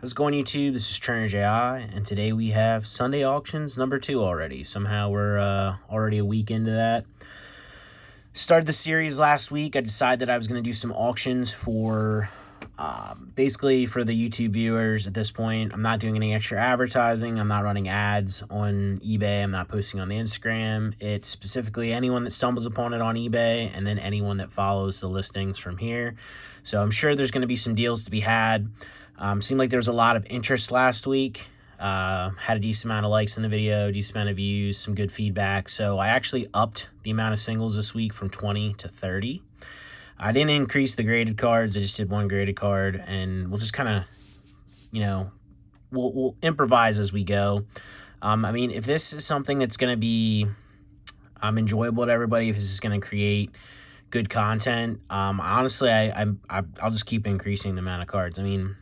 How's it going, YouTube? This is Trainer JI, and today we have Sunday auctions number 2 already. Somehow we're already a week into that. Started the series last week. I decided that I was going to do some auctions for basically for the YouTube viewers at this point. I'm not doing any extra advertising. I'm not running ads on eBay. I'm not posting on the Instagram. It's specifically anyone that stumbles upon it on eBay and then anyone that follows the listings from here. So I'm sure there's going to be some deals to be had. Seemed like there was a lot of interest last week. Had a decent amount of likes in the video, decent amount of views, some good feedback. So I actually upped the amount of singles this week from 20 to 30. I didn't increase the graded cards. I just did one graded card, and we'll just kind of, we'll improvise as we go. I mean, if this is something that's going to be enjoyable to everybody, if this is going to create good content, honestly, I'll just keep increasing the amount of cards. I mean,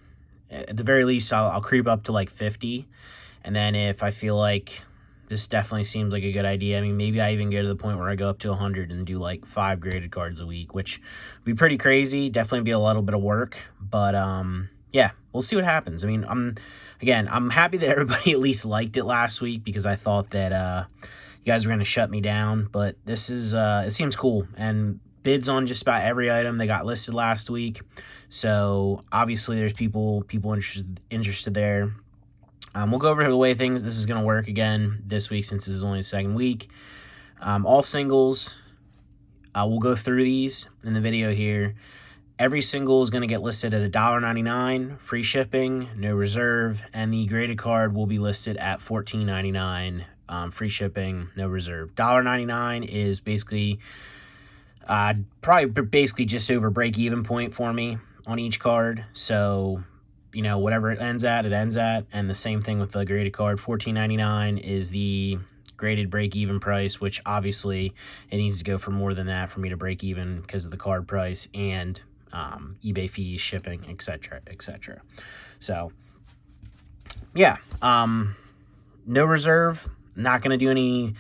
at the very least, I'll creep up to like 50, and then if I feel like this definitely seems like a good idea, I mean, maybe I even get to the point where I go up to 100 and do like 5 graded cards a week, which would be pretty crazy. Definitely be a little bit of work, but yeah, we'll see what happens. I mean, I'm happy that everybody at least liked it last week, because I thought that you guys were going to shut me down, but this is it seems cool, and bids on just about every item they got listed last week. So obviously there's people interested there. We'll go over the way this is going to work again this week, since this is only the second week. All singles, we'll go through these in the video here. Every single is going to get listed at $1.99, free shipping, no reserve, and the graded card will be listed at $14.99, free shipping, no reserve. $1.99 is basically probably just over break-even point for me on each card. So, whatever it ends at, and the same thing with the graded card. $14.99 is the graded break-even price, which obviously it needs to go for more than that for me to break even because of the card price and eBay fees, shipping, etc., etc. So, yeah, no reserve. Not going to do any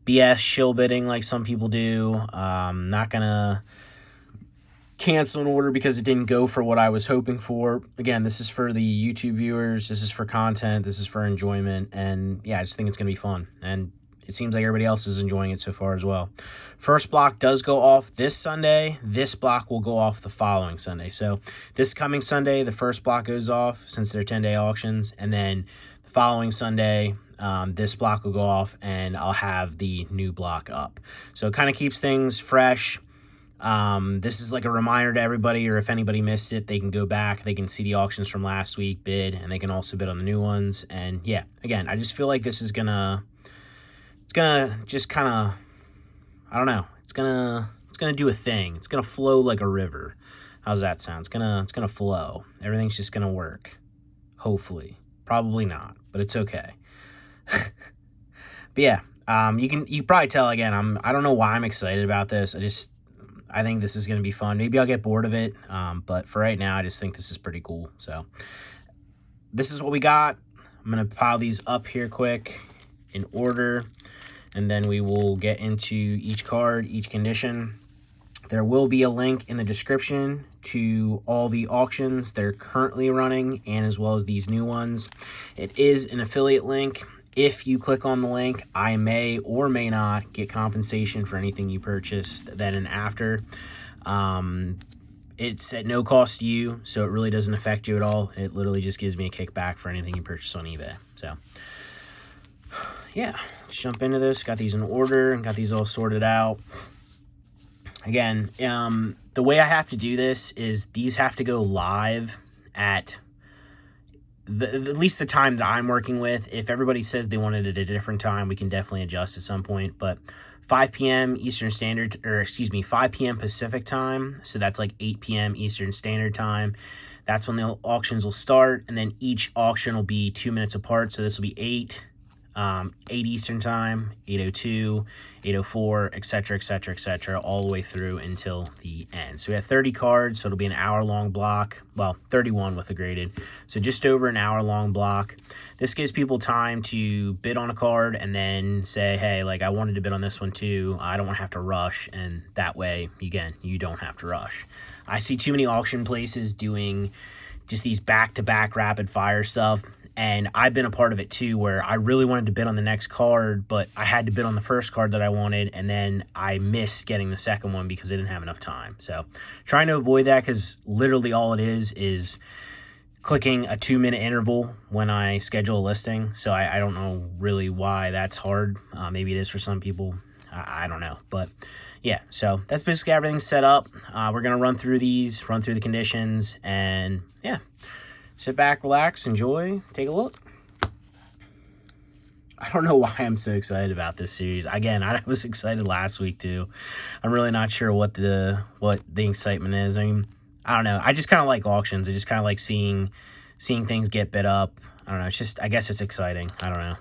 BS shill bidding like some people do. Not gonna cancel an order because it didn't go for what I was hoping for. Again, this is for the YouTube viewers. This is for content. This is for enjoyment. And yeah, I just think it's gonna be fun. And it seems like everybody else is enjoying it so far as well. First block does go off this Sunday. This block will go off the following Sunday. So this coming Sunday, the first block goes off since they're 10-day auctions. And then the following Sunday, this block will go off, and I'll have the new block up. So it kind of keeps things fresh. This is like a reminder to everybody, or if anybody missed it, they can go back, they can see the auctions from last week, bid, and they can also bid on the new ones. And yeah, again, I just feel like this is gonna just kind of, I don't know, it's gonna do a thing. It's gonna flow like a river. How's that sound? It's gonna flow. Everything's just gonna work. Hopefully. Probably not, but it's okay. But yeah, you can probably tell, again, I don't know why I'm excited about this. I think this is going to be fun. Maybe I'll get bored of it. But for right now, I just think this is pretty cool. So this is what we got. I'm going to pile these up here quick in order, and then we will get into each card, each condition. There will be a link in the description to all the auctions they're currently running, and as well as these new ones. It is an affiliate link. If you click on the link, I may or may not get compensation for anything you purchase then and after. It's at no cost to you, so it really doesn't affect you at all. It literally just gives me a kickback for anything you purchase on eBay. So, yeah, let's jump into this. Got these in order and got these all sorted out. Again, the way I have to do this is these have to go live at at least the time that I'm working with. If everybody says they want it at a different time, we can definitely adjust at some point. But 5 p.m. Eastern Standard, 5 p.m. Pacific time. So that's like 8 p.m. Eastern Standard Time. That's when the auctions will start. And then each auction will be 2 minutes apart. So this will be 8 Eastern Time, 8:02, 8:04, etc., etc., etc., all the way through until the end. So we have 30 cards, so it'll be an hour-long block. Well, 31 with the graded. So just over an hour-long block. This gives people time to bid on a card and then say, hey, like, I wanted to bid on this one too. I don't want to have to rush, and that way, again, you don't have to rush. I see too many auction places doing just these back-to-back rapid-fire stuff. And I've been a part of it too, where I really wanted to bid on the next card, but I had to bid on the first card that I wanted, and then I missed getting the second one because I didn't have enough time. So trying to avoid that, because literally all it is clicking a 2-minute interval when I schedule a listing. So I don't know really why that's hard. Maybe it is for some people. I don't know. But yeah, so that's basically everything set up. We're going to run through these, run through the conditions, and yeah. Sit back, relax, enjoy, take a look. I don't know why I'm so excited about this series. Again, I was excited last week too. I'm really not sure what the excitement is. I mean, I don't know. I just kind of like auctions. I just kind of like seeing things get bid up. I don't know. It's just, I guess it's exciting. I don't know.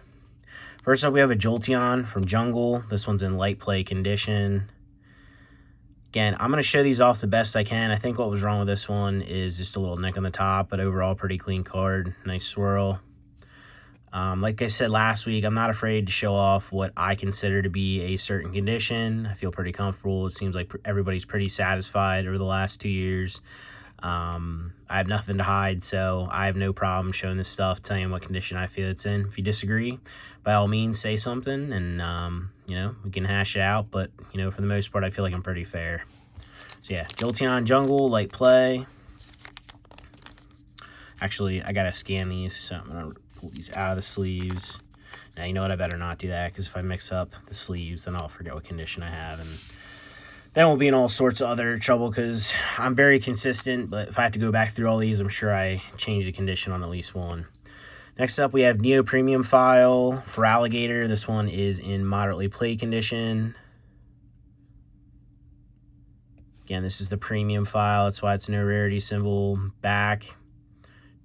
First up, we have a Jolteon from Jungle. This one's in light play condition. Again, I'm going to show these off the best I can. I think what was wrong with this one is just a little nick on the top, but overall pretty clean card. Nice swirl. Like I said last week, I'm not afraid to show off what I consider to be a certain condition. I feel pretty comfortable. It seems like everybody's pretty satisfied over the last 2 years. I have nothing to hide, so I have no problem showing this stuff, telling you what condition I feel it's in. If you disagree, by all means, say something, and you know, we can hash it out. But you know, for the most part, I feel like I'm pretty fair. So yeah, Jolteon Jungle, light play. Actually, I gotta scan these, so I'm gonna pull these out of the sleeves. Now, you know what? I better not do that, because if I mix up the sleeves, then I'll forget what condition I have, and then we'll be in all sorts of other trouble, because I'm very consistent, but if I have to go back through all these, I'm sure I change the condition on at least one. Next up, we have Neo Premium File for Alligator. This one is in moderately played condition. Again, this is the premium file. That's why it's no rarity symbol. Back,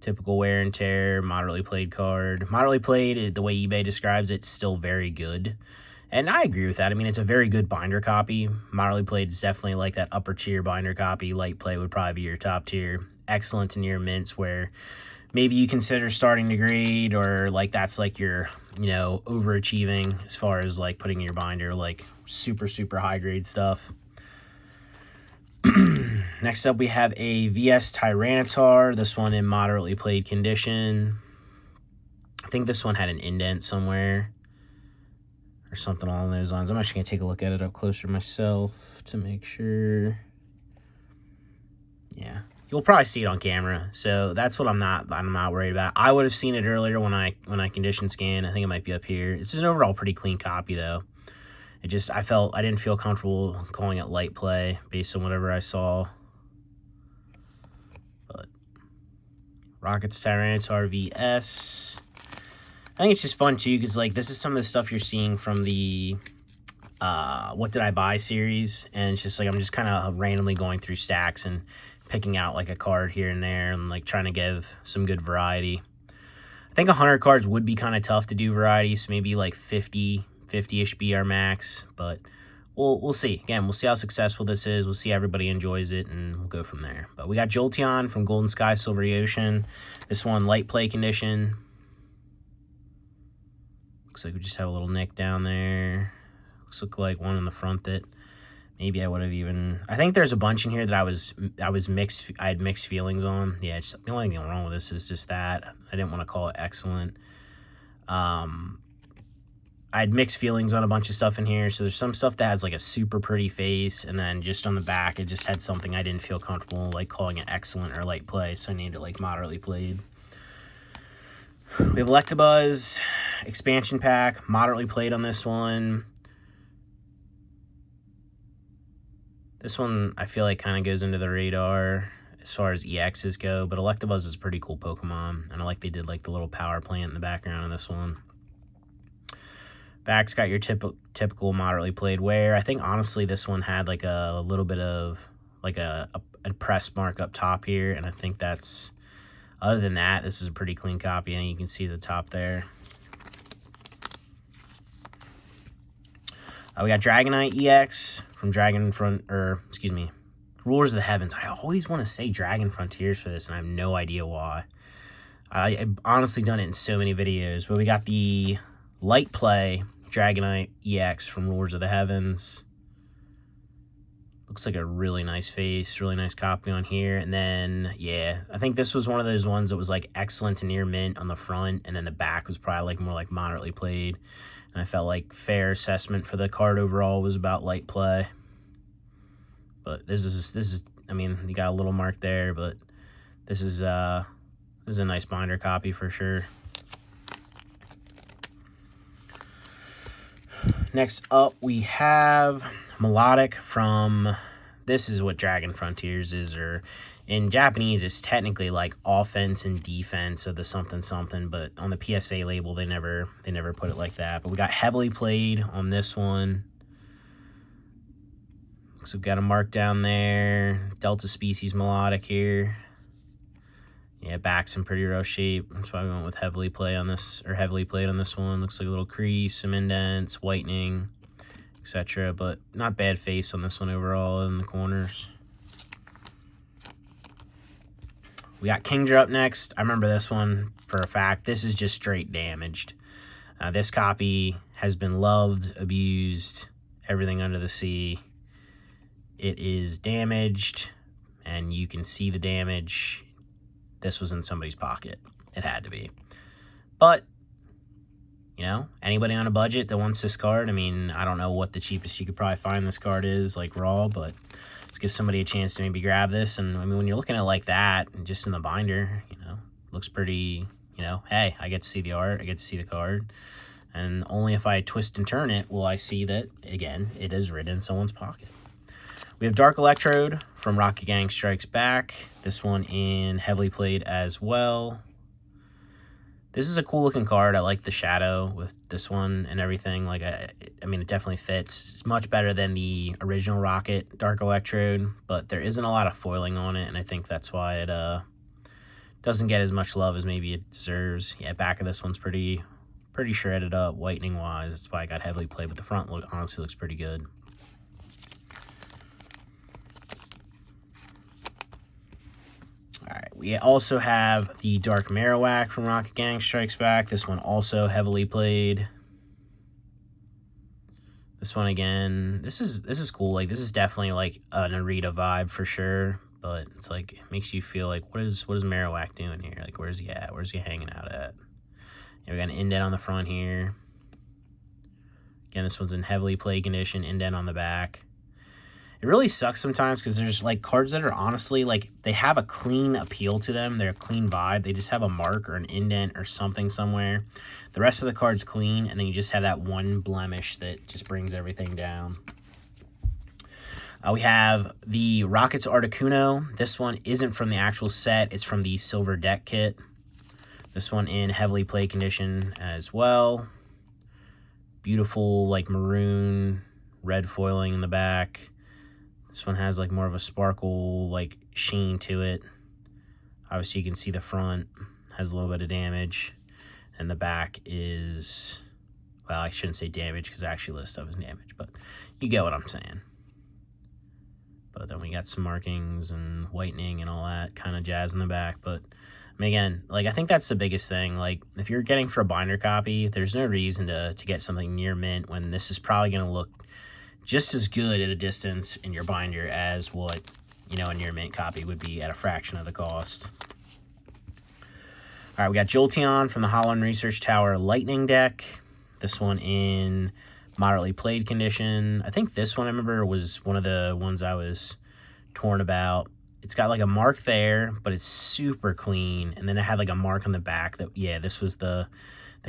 typical wear and tear, moderately played card. Moderately played, the way eBay describes it, still very good. And I agree with that. I mean, it's a very good binder copy. Moderately played is definitely like that upper tier binder copy. Light play would probably be your top tier. Excellent to near mints, where maybe you consider starting to grade, or like that's like your, you know, overachieving as far as like putting in your binder, like super, super high grade stuff. Next up, we have a VS Tyranitar. This one in moderately played condition. I think this one had an indent somewhere, or something along those lines. I'm actually going to take a look at it up closer myself to make sure. Yeah, you'll probably see it on camera, so that's what I'm not worried about. I would have seen it earlier when I condition scanned. I think it might be up here. This is an overall pretty clean copy, though. It just, I didn't feel comfortable calling it light play based on whatever I saw. But Rockets Tyranitar VS. I think it's just fun too, because like this is some of the stuff you're seeing from the What Did I Buy series, and it's just like I'm just kind of randomly going through stacks and picking out like a card here and there, and like trying to give some good variety. I think 100 cards would be kind of tough to do variety, so maybe like 50-ish be our max, but we'll see. Again, we'll see how successful this is. We'll see how everybody enjoys it, and we'll go from there. But we got Jolteon from Golden Sky Silvery Ocean. This one, light play condition. Looks like we just have a little nick down there. Looks like one in the front that maybe I would have even... I think there's a bunch in here that I had mixed feelings on. Yeah, it's, the only thing wrong with this is just that. I didn't want to call it excellent. I had mixed feelings on a bunch of stuff in here. So there's some stuff that has like a super pretty face, and then just on the back, it just had something I didn't feel comfortable like calling it excellent or light play. So I named it like moderately played. We have Electabuzz expansion pack, moderately played on this one. This one I feel like kind of goes into the radar as far as EXs go, but Electabuzz is a pretty cool Pokemon, and I like they did like the little power plant in the background of this one. Back's got your typical moderately played wear. I think honestly this one had like a little bit of like a press mark up top here, and I think that's, other than that, this is a pretty clean copy, and you can see the top there. We got Dragonite EX from Rulers of the Heavens. I always want to say Dragon Frontiers for this, and I have no idea why. I've honestly done it in so many videos, but we got the light play Dragonite EX from Rulers of the Heavens. Looks like a really nice face, really nice copy on here. And then, yeah, I think this was one of those ones that was like excellent to near mint on the front, and then the back was probably like more like moderately played. And I felt like fair assessment for the card overall was about light play. But this is I mean, you got a little mark there, but this is a nice binder copy for sure. Next up, we have Melodic from, this is what Dragon Frontiers is, or in Japanese, it's technically like offense and defense of the something something, but on the PSA label, they never put it like that. But we got heavily played on this one. So we've got a mark down there, Delta Species Melodic here. Yeah, back's in pretty rough shape. That's why we went with heavily played on this one. Looks like a little crease, some indents, whitening, etc. But not bad face on this one overall in the corners. We got Kingdra up next. I remember this one for a fact. This is just straight damaged. This copy has been loved, abused, everything under the sea. It is damaged, and you can see the damage. This was in somebody's pocket. It had to be. But, you know, anybody on a budget that wants this card, I mean, I don't know what the cheapest you could probably find this card is, like raw, but let's give somebody a chance to maybe grab this. And, I mean, when you're looking at it like that, and just in the binder, you know, looks pretty, you know, hey, I get to see the art, I get to see the card. And only if I twist and turn it will I see that, again, it is written in someone's pocket. We have Dark Electrode from Rocket Gang Strikes Back. This one in heavily played as well. This is a cool looking card. I like the shadow with this one and everything. Like, I mean, it definitely fits. It's much better than the original Rocket Dark Electrode, but there isn't a lot of foiling on it, and I think that's why it doesn't get as much love as maybe it deserves. Yeah, back of this one's pretty shredded up, whitening wise. That's why I got heavily played, but the front honestly looks pretty good. Alright, we also have the Dark Marowak from Rocket Gang Strikes Back. This one also heavily played. This one again, this is cool. Like, this is definitely like an Narita vibe for sure, but it's like, it makes you feel like, what is Marowak doing here? Like, where's he at? Where's he hanging out at? Yeah, we got an indent on the front here. Again, this one's in heavily played condition, indent on the back. It really sucks sometimes because there's like cards that are honestly like, they have a clean appeal to them. They're a clean vibe. They just have a mark or an indent or something somewhere. The rest of the card's clean, and then you just have that one blemish that just brings everything down. We have the Rockets Articuno. This one isn't from the actual set. It's from the Silver Deck Kit. This one in heavily played condition as well. Beautiful like maroon, red foiling in the back. This one has like more of a sparkle like sheen to it. Obviously you can see the front has a little bit of damage, and the back is, well, I shouldn't say damage because actually this stuff is damaged, but you get what I'm saying. But then we got some markings and whitening and all that kind of jazz in the back. But I mean, again, like, I think that's the biggest thing. Like, if you're getting for a binder copy, there's no reason to get something near mint when this is probably going to look just as good at a distance in your binder as what, you know, a near mint copy would be at a fraction of the cost. All right, we got Jolteon from the Holland Research Tower Lightning deck. This one in moderately played condition. I think this one, I remember, was one of the ones I was torn about. It's got like a mark there, but it's super clean. And then it had like a mark on the back that, yeah, this was the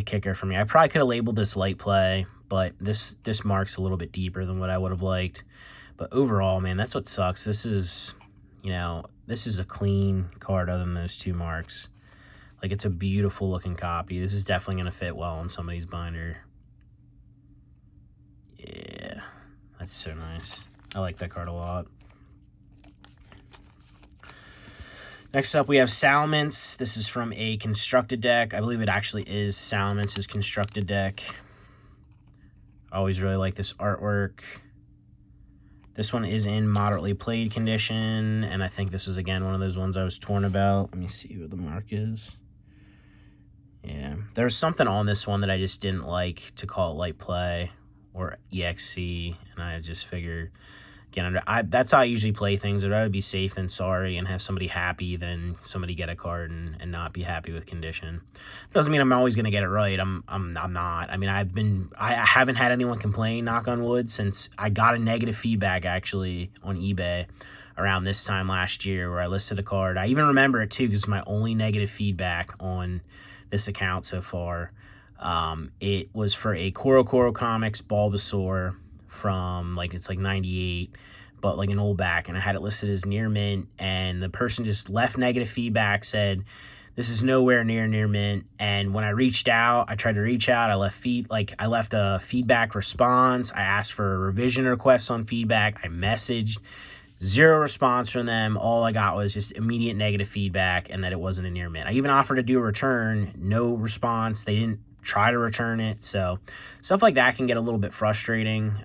kicker for me. I probably could have labeled this light play, but this mark's a little bit deeper than what I would have liked. But overall, man, that's what sucks. This is, you know, this is a clean card other than those two marks. Like, it's a beautiful looking copy. This is definitely going to fit well in somebody's binder. Yeah, that's so nice. I like that card a lot. Next up, we have Salamence. This is from a constructed deck. I believe it actually is Salamance's constructed deck. I always really like this artwork. This one is in moderately played condition, and I think this is, again, one of those ones I was torn about. Let me see what the mark is. Yeah, there was something on this one that I just didn't like to call it light play or EXC, and I just figured get under. That's how I usually play things. I'd rather be safe than sorry and have somebody happy than somebody get a card and not be happy with condition. Doesn't mean I'm always gonna get it right. I'm not. I mean, I haven't had anyone complain, knock on wood, since I got a negative feedback actually on eBay around this time last year where I listed a card. I even remember it too because it's my only negative feedback on this account so far. It was for a Koro Comics Bulbasaur from it's like 98, but like an old back, and I had it listed as near mint, and the person just left negative feedback, said this is nowhere near mint. And when I reached out, I tried to reach out, I left a feedback response, I asked for a revision request on feedback, I messaged, zero response from them. All I got was just immediate negative feedback and that it wasn't a near mint. I even offered to do a return, no response. They didn't try to return it. So stuff like that can get a little bit frustrating.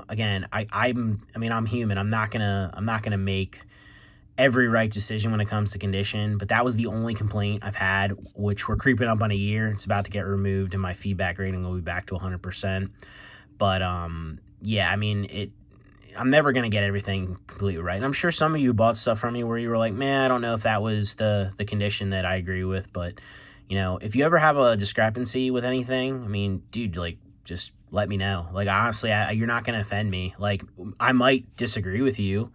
Again, I'm human. I'm not gonna make every right decision when it comes to condition, but that was the only complaint I've had, which we're creeping up on a year. It's about to get removed and my feedback rating will be back to 100%. But yeah, I mean, I'm never going to get everything completely right. And I'm sure some of you bought stuff from me where you were like, man, I don't know if that was the condition that I agree with. But, if you ever have a discrepancy with anything, I mean, dude, just let me know. Honestly, you're not going to offend me. I might disagree with you,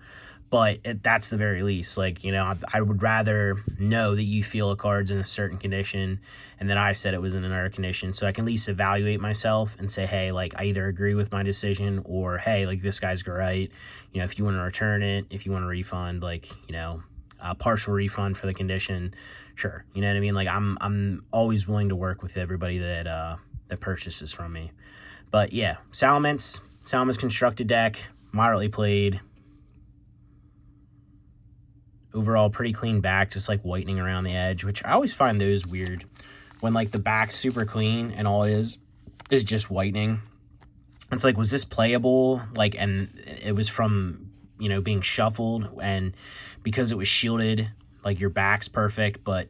but that's the very least. I would rather know that you feel a card's in a certain condition and that I said it was in another condition, so I can at least evaluate myself and say, hey, I either agree with my decision or, hey, this guy's right. If you want to return it, if you want a refund, a partial refund for the condition, sure. You know what I mean? I'm always willing to work with everybody that purchases from me. But yeah, Salaman's constructed deck, moderately played. Overall, pretty clean back, just whitening around the edge, which I always find those weird. When the back's super clean and all it is just whitening. It's was this playable? And it was from, being shuffled, and because it was shielded, your back's perfect, but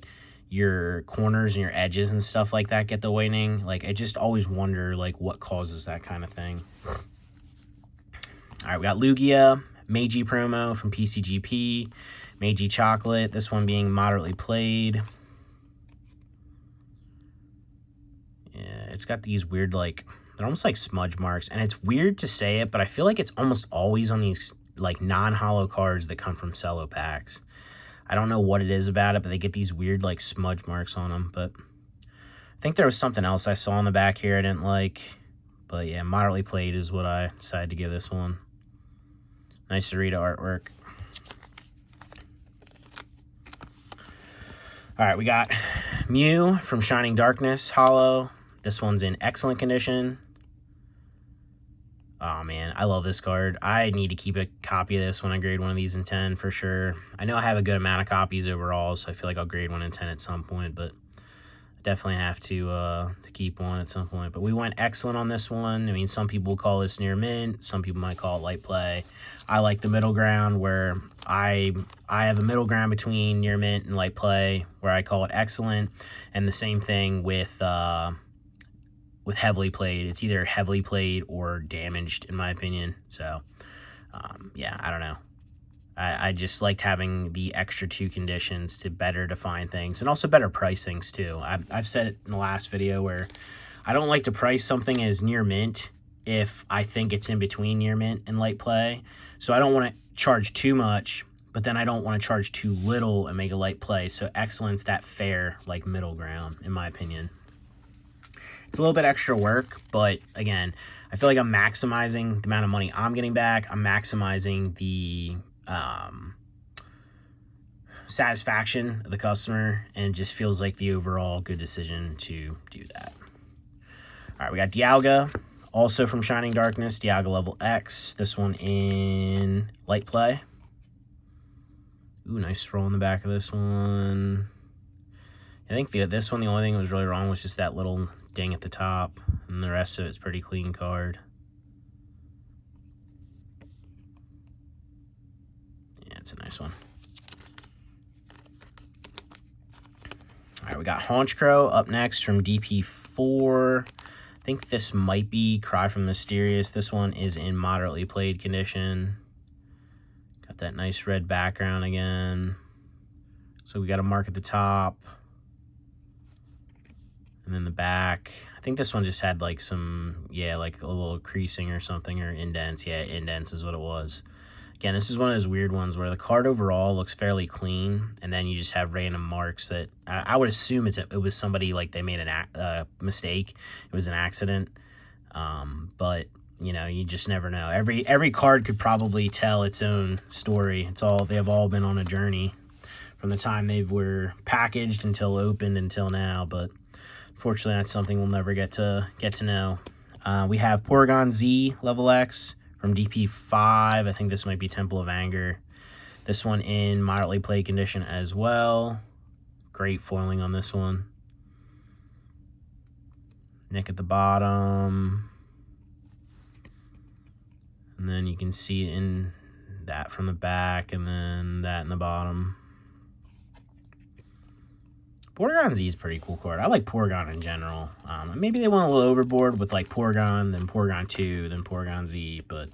your corners and your edges and stuff like that get the whitening. I just always wonder, what causes that kind of thing. All right, we got Lugia, Meiji promo from PCGP. Meiji Chocolate, this one being moderately played. Yeah, it's got these weird, they're almost like smudge marks. And it's weird to say it, but I feel like it's almost always on these, non-hollow cards that come from cello packs. I don't know what it is about it, but they get these weird, smudge marks on them. But I think there was something else I saw on the back here I didn't like. But yeah, moderately played is what I decided to give this one. Nice to read artwork. All right, we got Mew from Shining Darkness, hollow. This one's in excellent condition. Oh, man, I love this card. I need to keep a copy of this when I grade one of these in 10 for sure. I know I have a good amount of copies overall, so I feel like I'll grade one in 10 at some point, but I definitely have to keep one at some point. But we went excellent on this one. I mean, some people will call this near mint. Some people might call it light play. I like the middle ground where I have a middle ground between near mint and light play where I call it excellent. And the same thing with heavily played. It's either heavily played or damaged, in my opinion. So, yeah, I don't know. I just liked having the extra 2 conditions to better define things and also better price things too. I've said it in the last video where I don't like to price something as near mint if I think it's in between near mint and light play. So I don't want to charge too much, but then I don't want to charge too little and make a light play. So excellence, that fair, middle ground, in my opinion. It's a little bit extra work, but again, I feel like I'm maximizing the amount of money I'm getting back. I'm maximizing the satisfaction of the customer, and it just feels like the overall good decision to do that. All right, we got Dialga, also from Shining Darkness, Dialga level X. This one in light play. Ooh, nice scroll in the back of this one. I think this one, the only thing that was really wrong was just that little ding at the top, and the rest of it's pretty clean card. Yeah, it's a nice one. All right, we got Haunchcrow up next from DP4. I think this might be Cry from Mysterious. This one is in moderately played condition. Got that nice red background again. So we got a mark at the top. And then the back. I think this one just had like some, yeah, like a little creasing or something, or indents. Yeah, indents is what it was. Again, this is one of those weird ones where the card overall looks fairly clean, and then you just have random marks that I would assume it was somebody, like, they made a mistake. It was an accident. But you know, you just never know. Every card could probably tell its own story. They've all been on a journey from the time they were packaged until opened until now. But fortunately, that's something we'll never get to know. We have Porygon Z Level X from DP5. I think this might be Temple of Anger. This one in moderately played condition as well. Great foiling on this one. Nick at the bottom. And then you can see in that from the back, and then that in the bottom. Porygon Z is a pretty cool card. I like Porygon in general. Maybe they went a little overboard with like Porygon, then Porygon 2, then Porygon Z, but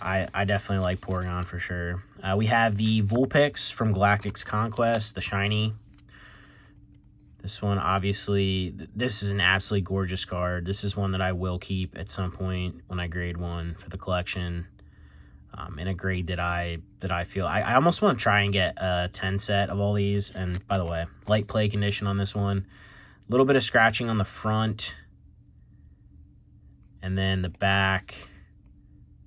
I definitely like Porygon for sure. We have the Vulpix from Galactic's Conquest, the shiny. This one, obviously, this is an absolutely gorgeous card. This is one that I will keep at some point when I grade one for the collection. In a grade that I feel I almost want to try and get a 10 set of all these. And by the way, light play condition on this one. A little bit of scratching on the front, and then the back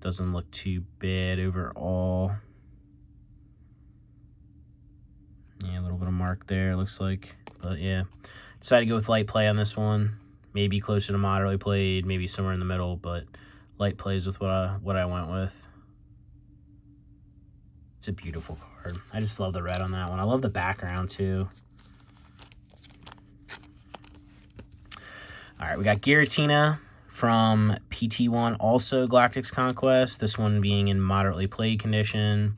doesn't look too bad overall. Yeah, a little bit of mark there, looks like. But yeah, decided to go with light play on this one. Maybe closer to moderately played, maybe somewhere in the middle, but light plays with what I went with. It's a beautiful card. I just love the red on that one. I love the background too. All right, we got Giratina from PT1, also Galactic's Conquest. This one being in moderately played condition.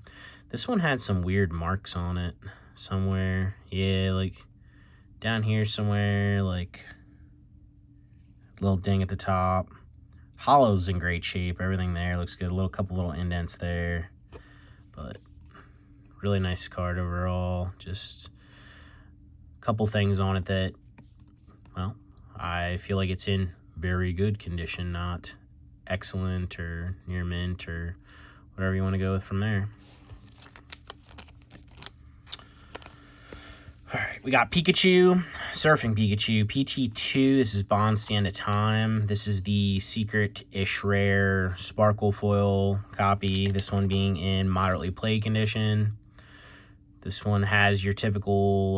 This one had some weird marks on it somewhere. Yeah, like down here somewhere, like a little ding at the top. Hollow's in great shape. Everything there looks good. Couple little indents there. But really nice card overall. Just a couple things on it that, well, I feel like it's in very good condition, not excellent or near mint or whatever you want to go with from there. All right, we got Pikachu, Surfing Pikachu, PT2. This is Bond Stand of Time. This is the secret-ish rare Sparkle Foil copy. This one being in moderately played condition. This one has your typical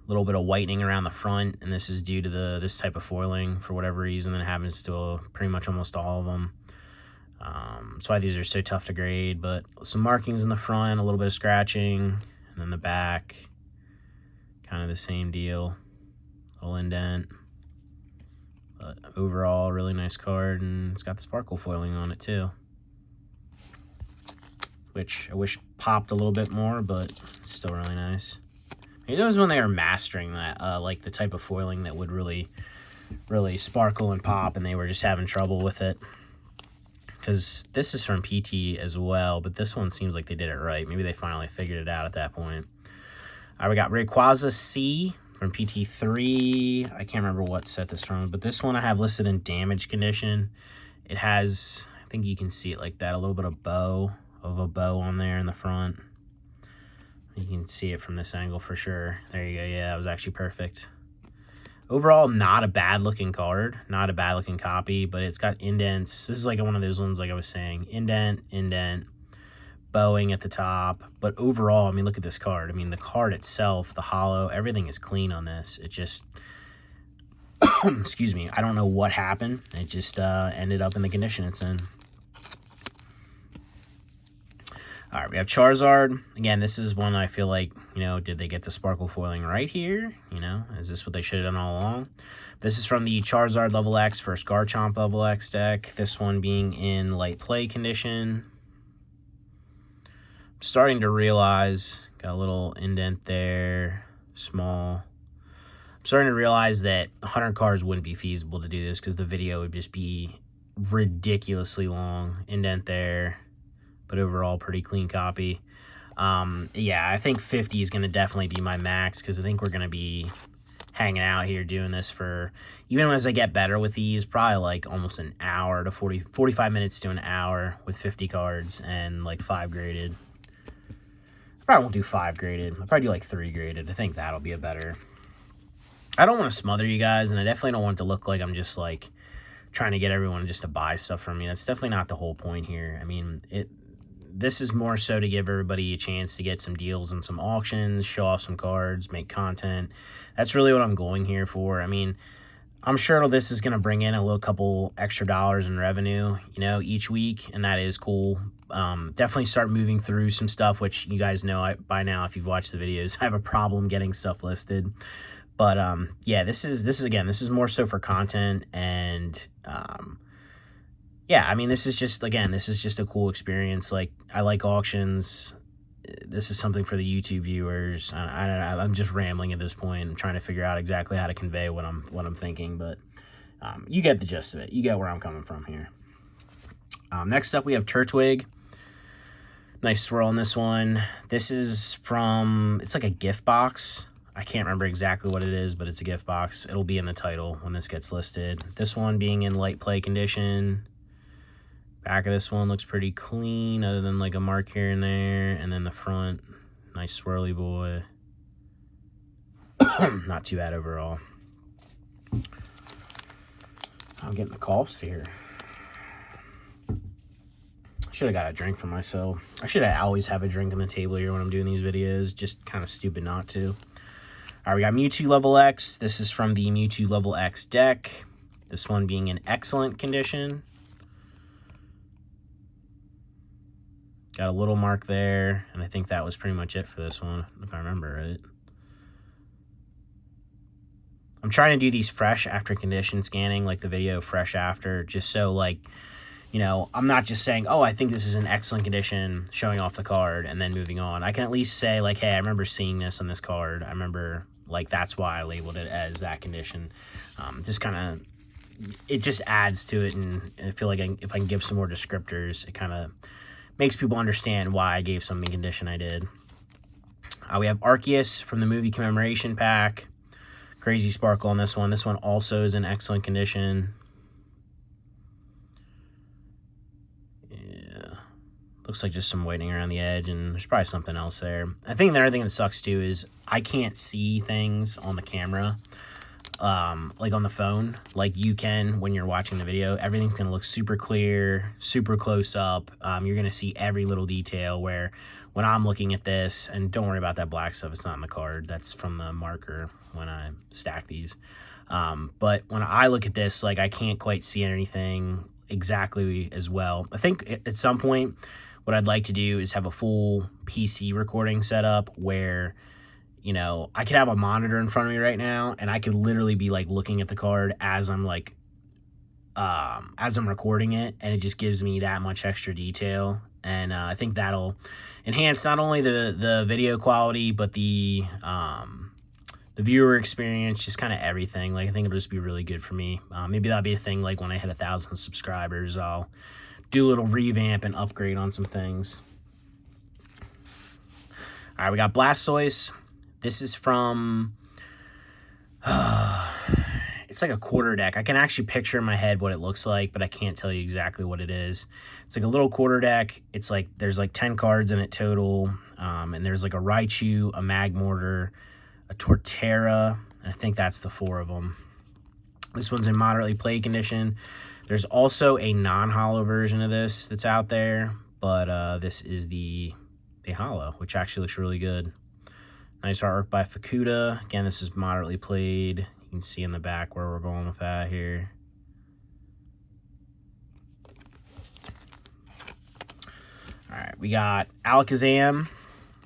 little bit of whitening around the front, and this is due to this type of foiling for whatever reason that happens to pretty much almost all of them. That's why these are so tough to grade, but some markings in the front, a little bit of scratching, and then the back, kind of the same deal, little indent. But overall, really nice card, and it's got the sparkle foiling on it too, which I wish popped a little bit more, but it's still really nice. Maybe that was when they were mastering that, like the type of foiling that would really sparkle and pop, and they were just having trouble with it. Because this is from PT as well, but this one seems like they did it right. Maybe they finally figured it out at that point. All right, we got Rayquaza C from PT3. I can't remember what set this from, but this one I have listed in damage condition. It has, I think you can see it like that, a little bit of a bow on there in the front. You can see it from this angle for sure. There you go. Yeah, that was actually perfect. Overall, not a bad looking card, not a bad looking copy, but it's got indents. This is like one of those ones, like I was saying, indent, bowing at the top. But overall, I mean, look at this card. I mean, the card itself, the hollow, everything is clean on this. It just, excuse me, I don't know what happened. It just ended up in the condition it's in. All right, we have Charizard. Again, this is one I feel like, you know, did they get the sparkle foiling right here? You know, is this what they should have done all along? This is from the Charizard Level X versus Garchomp Level X deck. This one being in light play condition. I'm starting to realize, got a little indent there, small. I'm starting to realize that 100 cards wouldn't be feasible to do this because the video would just be ridiculously long. Indent there. but overall pretty clean copy. Yeah, I think 50 is going to definitely be my max, because I think we're going to be hanging out here doing this for, even as I get better with these, probably like almost an hour to 45 minutes to an hour with 50 cards and like 5 graded. I probably won't do 5 graded. I'll probably do like 3 graded. I think that'll be a better. I don't want to smother you guys, and I definitely don't want it to look like I'm just like trying to get everyone just to buy stuff from me. That's definitely not the whole point here. I mean, this is more so to give everybody a chance to get some deals and some auctions, show off some cards, make content. That's really what I'm going here for. I mean, I'm sure this is going to bring in a little couple extra dollars in revenue, you know, each week, and that is cool. Definitely start moving through some stuff, which you guys know by now, if you've watched the videos, I have a problem getting stuff listed. But yeah, this is more so for content, and yeah, I mean, this is just a cool experience. Like, I like auctions. This is something for the YouTube viewers. I'm just rambling at this point. I'm trying to figure out exactly how to convey what I'm thinking, but you get the gist of it. You get where I'm coming from here. Next up, we have Turtwig. Nice swirl on this one. This is from, it's like a gift box. I can't remember exactly what it is, but it's a gift box. It'll be in the title when this gets listed. This one being in light play condition. Back of this one looks pretty clean, other than like a mark here and there. And then the front, nice swirly boy. Not too bad overall. I'm getting the coughs here. Should have got a drink for myself. I should always have a drink on the table here when I'm doing these videos. Just kind of stupid not to. All right, we got Mewtwo Level X. This is from the Mewtwo Level X deck. This one being in excellent condition. Got a little mark there, and I think that was pretty much it for this one, if I remember right. I'm trying to do these fresh after condition scanning, like the video fresh after, just so, like, you know, I'm not just saying, oh, I think this is in excellent condition, showing off the card, and then moving on. I can at least say, like, hey, I remember seeing this on this card. I remember, like, that's why I labeled it as that condition. Just kind of, it just adds to it, and I feel like if I can give some more descriptors, it kind of makes people understand why I gave something condition I did. We have Arceus from the movie Commemoration Pack. Crazy sparkle on this one. This one also is in excellent condition. Yeah. Looks like just some whitening around the edge, and there's probably something else there. I think the other thing that sucks too is I can't see things on the camera. Like on the phone, like you can when you're watching the video. Everything's going to look super clear, super close up. You're going to see every little detail, where when I'm looking at this, and don't worry about that black stuff, it's not in the card. That's from the marker when I stack these. But when I look at this, like, I can't quite see anything exactly as well. I think at some point, what I'd like to do is have a full PC recording setup where, you know, I could have a monitor in front of me right now, and I could literally be like looking at the card as I'm like, as I'm recording it, and it just gives me that much extra detail. And I think that'll enhance not only the video quality, but the viewer experience, just kind of everything. Like, I think it'll just be really good for me. Maybe that'll be a thing, like when I hit 1,000 subscribers, I'll do a little revamp and upgrade on some things. All right, we got Blastoise. This is from, it's like a quarter deck. I can actually picture in my head what it looks like, but I can't tell you exactly what it is. It's like a little quarter deck. It's like, there's like 10 cards in it total. And there's like a Raichu, a Magmortar, a Torterra, and I think that's the 4 of them. This one's in moderately play condition. There's also a non-holo version of this that's out there, but this is the holo, which actually looks really good. Nice artwork by Fukuda. Again, this is moderately played. You can see in the back where we're going with that here. All right, we got Alakazam.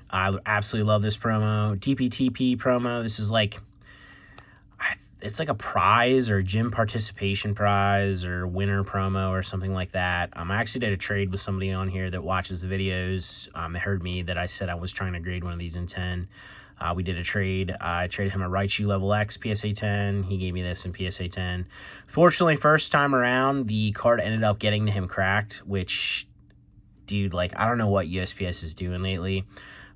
I absolutely love this promo. DPTP promo. This is like, it's like a prize or gym participation prize or winner promo or something like that. I actually did a trade with somebody on here that watches the videos. They heard me that I said I was trying to grade one of these in 10. We did a trade. I traded him a Raichu Level X PSA 10. He gave me this in PSA 10. Fortunately, first time around, the card ended up getting to him cracked, which dude, like, I don't know what USPS is doing lately,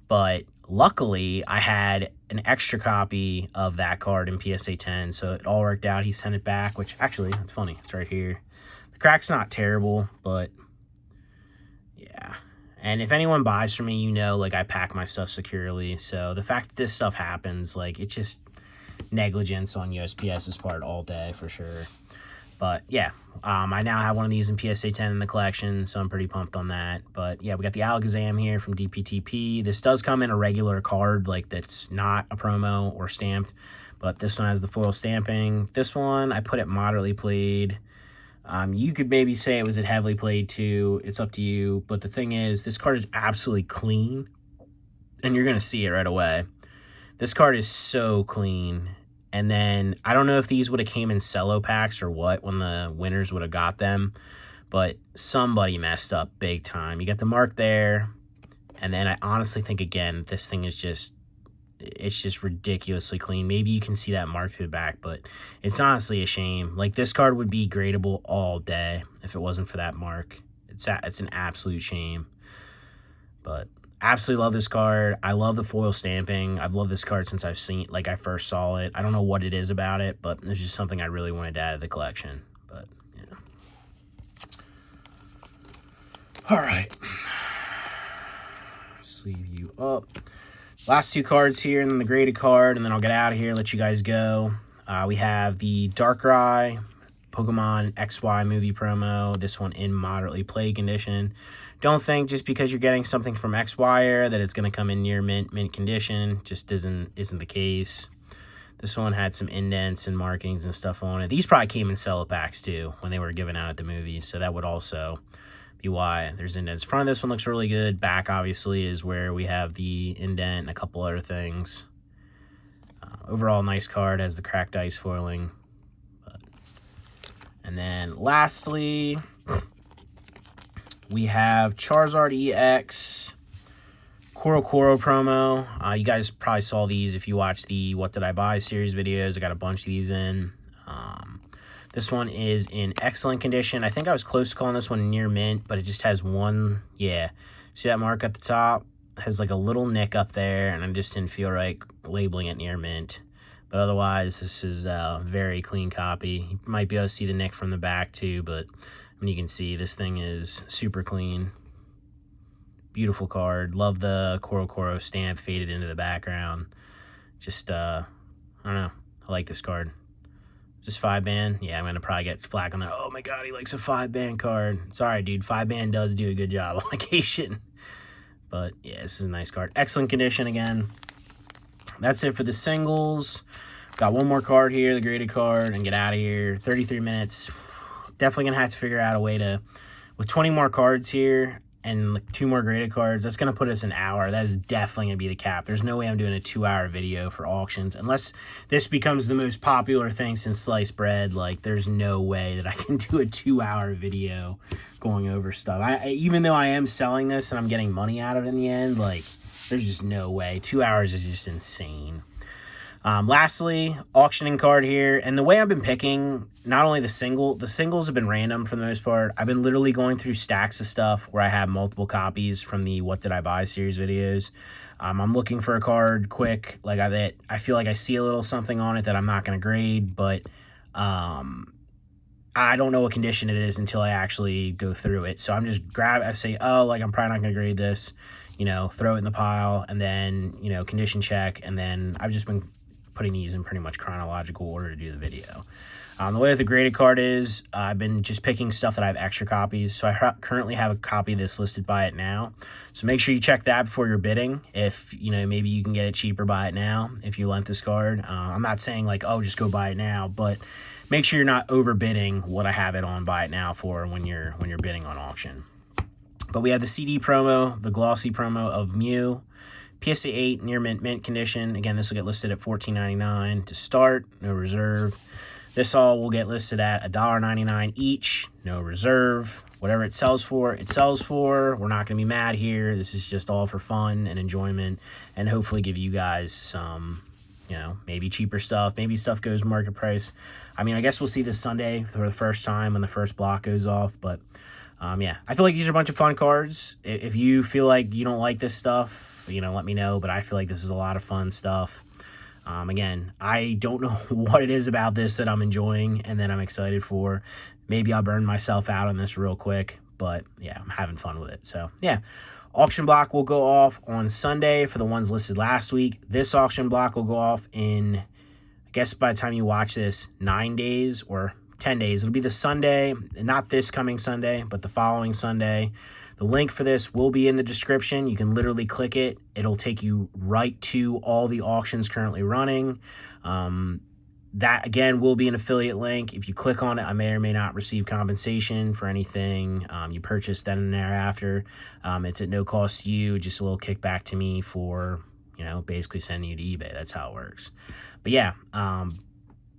but luckily I had an extra copy of that card in PSA 10, so it all worked out. He sent it back, which actually, it's funny. It's right here. The crack's not terrible, but yeah. And if anyone buys from me, you know, like, I pack my stuff securely. So the fact that this stuff happens, like, it's just negligence on USPS's part all day for sure. But yeah, I now have one of these in PSA 10 in the collection, so I'm pretty pumped on that. But yeah, we got the Alakazam here from DPTP. This does come in a regular card, like, that's not a promo or stamped, but this one has the foil stamping. This one, I put it moderately played. You could maybe say it was a heavily played too. It's up to you. But the thing is, this card is absolutely clean, and you're going to see it right away. This card is so clean. And then, I don't know if these would have came in cello packs or what when the winners would have got them, but somebody messed up big time. You got the mark there, and then I honestly think, again, this thing is just, it's just ridiculously clean. Maybe you can see that mark through the back, but it's honestly a shame. Like, this card would be gradable all day if it wasn't for that mark. It's an absolute shame. But absolutely love this card. I love the foil stamping. I've loved this card since I first saw it. I don't know what it is about it, but it's just something I really wanted to add to the collection. But yeah. All right. Sleeve you up. Last two cards here, and then the graded card, and then I'll get out of here, let you guys go. We have the Darkrai Pokemon XY movie promo. This one in moderately played condition. Don't think just because you're getting something from XY that it's going to come in near mint condition. Just isn't the case. This one had some indents and markings and stuff on it. These probably came in cello packs too when they were given out at the movies, so that would also be why there's indents. Front of this one looks really good. Back obviously is where we have the indent and a couple other things. Overall nice card, has the cracked ice foiling. And then lastly, we have Charizard EX Koro promo. You guys probably saw these if you watched the What Did I Buy series videos. I got a bunch of these in. This one is in excellent condition. I think I was close to calling this one near mint, but it just has one, yeah. See that mark at the top? It has like a little nick up there, and I just didn't feel right labeling it near mint. But otherwise, this is a very clean copy. You might be able to see the nick from the back too, but you can see this thing is super clean. Beautiful card. Love the Koro stamp faded into the background. Just, I don't know. I like this card. Is this 5-band? Yeah, I'm going to probably get flack on that. Oh my god, he likes a 5-band card. Sorry, dude. 5-band does do a good job on occasion. But yeah, this is a nice card. Excellent condition again. That's it for the singles. Got one more card here, the graded card, and get out of here. 33 minutes. Definitely going to have to figure out a way to, with 20 more cards here and like 2 more graded cards, that's going to put us an hour. That is definitely going to be the cap. There's no way I'm doing a 2-hour video for auctions unless this becomes the most popular thing since sliced bread. Like, there's no way that I can do a 2-hour video going over stuff. Even though I am selling this and I'm getting money out of it in the end, like, there's just no way. 2 hours is just insane. Lastly, auctioning card here. And the way I've been picking, not only the singles have been random for the most part. I've been literally going through stacks of stuff where I have multiple copies from the What Did I Buy series videos. I'm looking for a card quick. Like, I feel like I see a little something on it that I'm not going to grade, but I don't know what condition it is until I actually go through it. So I'm just I say, oh, like, I'm probably not going to grade this, you know, throw it in the pile, and then, you know, condition check, and then I've just been putting these in pretty much chronological order to do the video. The way that the graded card is, I've been just picking stuff that I have extra copies. So I currently have a copy that's listed Buy It Now. So make sure you check that before you're bidding. If, you know, maybe you can get it cheaper, Buy It Now if you lent this card. I'm not saying like, oh, just go buy it now, but make sure you're not overbidding what I have it on Buy It Now for when you're bidding on auction. But we have the CD promo, the glossy promo of Mew. PSA 8 near mint condition. Again, this will get listed at $14.99 to start, no reserve. This all will get listed at $1.99 each, no reserve. Whatever it sells for, it sells for. We're not going to be mad here. This is just all for fun and enjoyment, and hopefully give you guys some, you know, maybe cheaper stuff. Maybe stuff goes market price. I mean, I guess we'll see this Sunday for the first time when the first block goes off, but Yeah, I feel like these are a bunch of fun cards. If you feel like you don't like this stuff, let me know. But I feel like this is a lot of fun stuff. Again, I don't know what it is about this that I'm enjoying and that I'm excited for. Maybe I'll burn myself out on this real quick. But yeah, I'm having fun with it. So yeah, auction block will go off on Sunday for the ones listed last week. This auction block will go off in, I guess by the time you watch this, 9 days or 10 days. It'll be the Sunday, not this coming Sunday, but the following Sunday. The link for this will be in the description. You can literally click it. It'll take you right to all the auctions currently running. That, again, will be an affiliate link. If you click on it, I may or may not receive compensation for anything you purchase then and thereafter. It's at no cost to you, just a little kickback to me for, basically sending you to eBay. That's how it works. But yeah,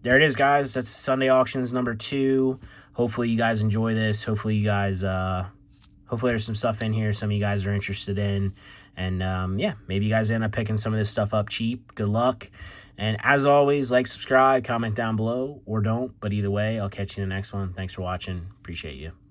there it is, guys. That's Sunday Auctions number 2. Hopefully you guys enjoy this. Hopefully you guys, hopefully there's some stuff in here some of you guys are interested in. And yeah, maybe you guys end up picking some of this stuff up cheap. Good luck. And as always, like, subscribe, comment down below, or don't. But either way, I'll catch you in the next one. Thanks for watching. Appreciate you.